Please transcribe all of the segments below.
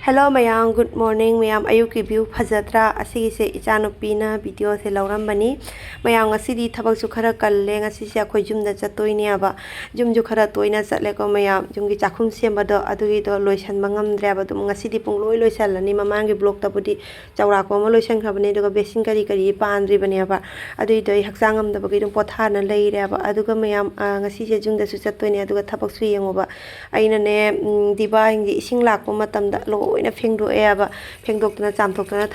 Hello mayam, good morning mayam. Ayuki view phajatra asigi se ichanupina video se laurambani. Mayam ngasidi thabak su khara kalle ngasi se akhoi jumda chatoini aba. Jum ju khara toina chatle ko mayam jumgi chakhum semba do adugi do loisan mangamdre aba dum ngasidi pungloi loisalani mamangi blog tabudi chawra ko ma loisan khabani do besin kari kari pandri bani aba. Adui do haksangam da bagi dum pothana leire aba. Aduga mayam ngasi se jumda su chatoini aduga thabak su yengoba. Aina ne diba hingi ising lakko matamda lo ina phengdo eba phengdokna chamthokna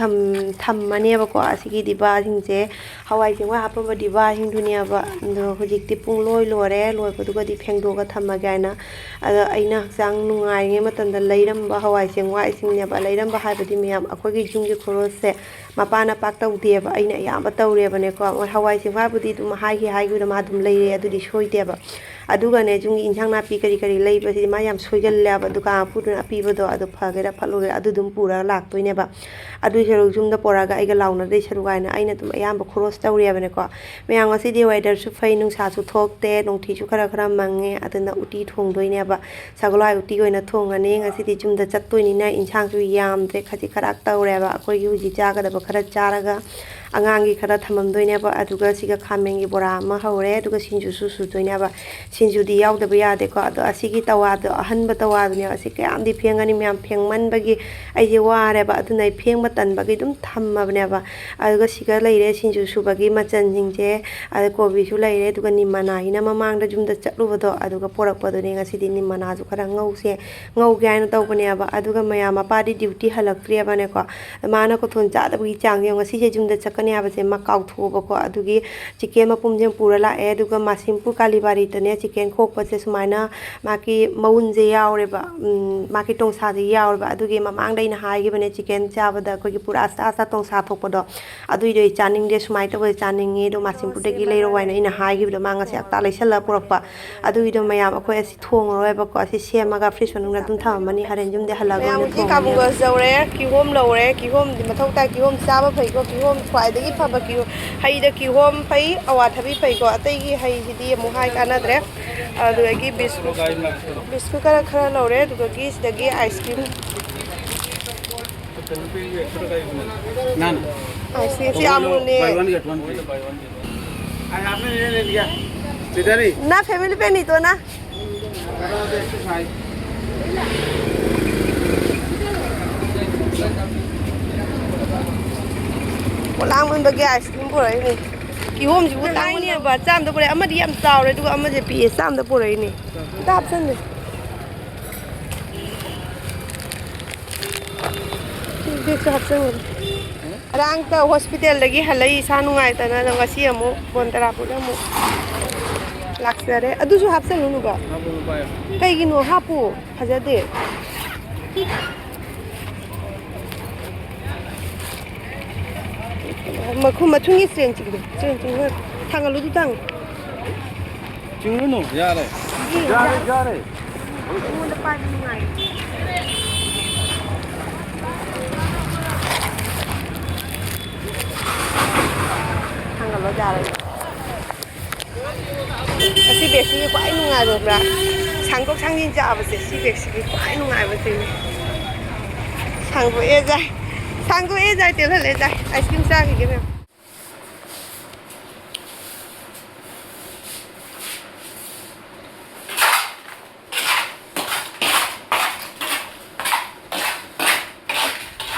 thammani aba ko asigi diba hingje hawai jengwa hapamba diba hingdunia ba ndo hojikti pungloi lore loi paduga di phengdoga thammagaina ada aina haksang nungai nge matamda leiramba hawai jengwa isingnya ba leiramba haibadi miyam akogi junggi khorose mapana pak tawdeba aina yamba tawreba ne ko hawai jengwa budi dum hai gu ma dum leire adudi soideba aduga ne jungi injang napi kari kari leiba si ma yam soigalle aba duka puduna apibado adu phagera phaloge adu dum pura laktoine ba adu seru jumda poraga aiga launa de seru gaina aina dum ayamba khoros tawriya bane ko meyang asi di weather su fai nung sa su thokte nung thi su khara mangi aduna uti thongdoine ba sagolai uti goina thongani ngasi di jumda chattoini na injang su yamde khaji kharak tawre ba akoi yu ji jaga da ba khara charaga angangi khara thamamdoine ba aduga siga khamengi bora ma hore aduga sinju su su doine ba sinju di yaw da ba yade ko adu asigi tawa do ahanba tawa bne asi kayam di phengani myam phengman bagi ai je ware ba adu nai pheng matan bagi dum thamma bne ba aduga siga leire sinju su bagi machan jingje adu kobi su leire aduga nimana ina mamang da jumda chatlu bodo aduga porak bodo ne ngasi di nimana su khara ngau se ngau gaina taw bne ba aduga maya mapa di duty halakri ba ne ko mana ko thon cha da bagi chang ye ngasi je jumda chakani aba se ma kau thu ba ko adugi chicken mapum jeng purala e aduga masimpu kalibari tane chicken khok pa se sumaina maki maun je yaure ba maki tongsa je yaure ba adugi mamang dai na hai gi bane chicken chaba da ko gi pura asa tongsa thok podo adui dei chaning de sumai to be chaning e do masimpu de gi leiro waina ina hai gi do manga se akta leisala purakpa adui do mayam akoi asi thong roi ba ko asi semaga fresh manung na dum thamani haren jum de halaga ne thong ka bunga zawre ki hom lore ki hom di mathau ta ki hom chaba phai ko ki hom khwai de gi phaba ki hai da ki hom phai awa thabi phai ko atai gi hai hidi mu hai kana dre adugi biscuit kara khara lore adugi sidagi ice cream na ice cream si amune buy one get one free I आपने ले लिया किधर ही ना family पे नहीं तो ना lang mun bagi ice cream pura ini ki hom ji utai ni ba cham da pura amadi yam chaw re duga amaje pi cham da pura ini ta option ni de cha option rang ta hospital lagi halai sa nungai ta na ngasi amu Bontrapur da mu laksare adu su option nu ba kai gi no hapu phajade makhum mathungi streng chigde streng thangalu du tang chinglu no ya re mu da pa ni ngai thangalu ja re asi besi ko ai nu ngai ro bra sangkok sangin ja ba se si besi ko ai nu ngai ba se sangko e jai Sanggu e jai tel le jai ice cream sa ki me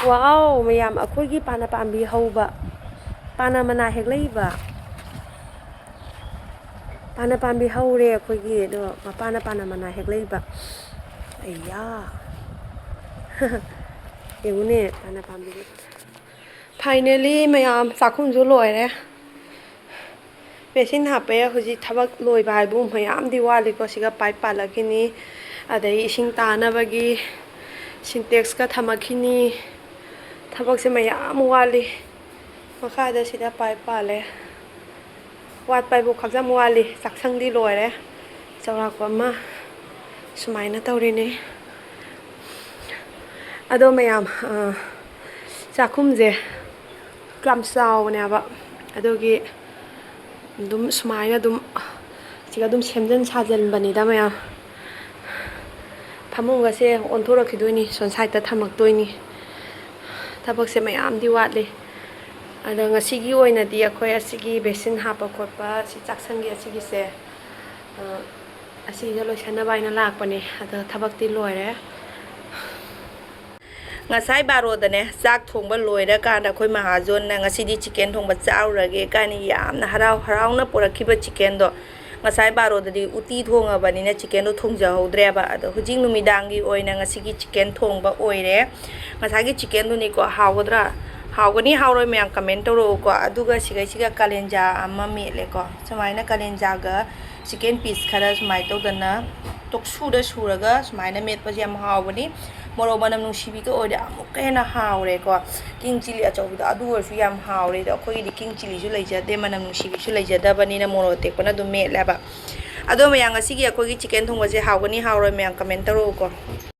Wow mayam akhoi gi pana pambi hauba pana mana hek leiba pana pambi haure akhoi gi do pana mana hek leiba ayya Yune pana pambi finally mayam sakhum ju loi re pesin hape huji thabak loi bai bu mayam diwali ko siga pai palakini adai ising tana bagi syntax ka thamakhini thabak se mayam wali makha da sida pai pale wat pai bu khajam wali saksang di loi re chawra ko ma sumaina tawrini ado mayam chakhum je kram saw ne ba adogi dum sumaina dum siga dum semjan sajan bani da mayam ꯐꯃꯨꯡꯒꯁꯦ ꯑꯣꯟꯊꯣꯔꯛꯈꯤꯗꯣꯏꯅꯤ ꯁꯣꯟ ꯁꯥꯏꯗꯇ ꯊꯝꯃꯛꯇꯣꯏꯅꯤ ꯊꯕꯛꯁꯦ ꯃꯌꯥꯝꯗꯤ ꯋꯥꯠꯂꯤ ꯑꯗꯣ ꯉꯁꯤꯒꯤ ꯑꯣꯏꯅꯗꯤ ꯑꯩꯈꯣꯏ ꯑꯁꯤꯒꯤ vaccine ꯍꯥꯞꯄ ꯈꯣꯠꯄ ꯁꯤ ꯆꯥꯛꯁꯪꯒꯤ ꯑꯁꯤꯒꯤꯁꯦ ꯑꯁꯤꯒ ꯂꯣꯏꯁꯟꯅꯕ ꯍꯥꯏꯅ ꯂꯥꯛꯄꯅꯦ ꯑꯗꯣ ꯊꯕꯛꯇꯤ ꯂꯣꯏꯔꯦ Ngasai barodane sak thongba loirakaanda akhoi mahajonna ngasidi chicken thongba chaurage kani yamna harauna porakhiba chicken do ngasai barodadi uti thongabani chicken do thongjahodreba ado hujing numidangi oina ngasigi chicken thongba oire ngasagi chicken do niko hagodra hawgani hawroi mayam comment toro ko aduga siga kalenja amma mele ko sumaina kalenja ga chicken piece khara sumai todana toksuda suraga sumaina metpa jam hawbani moro manam nungsibi ko oida amuk hena hawre ko king chili achauba adu orsu yam hawre da khoi di king chili su leijade manam nungsibi su leijada bani na moro tekpana du metlaba ado mayang asigi akhoi chicken thongba je hawgani hawroi mayam comment toro ko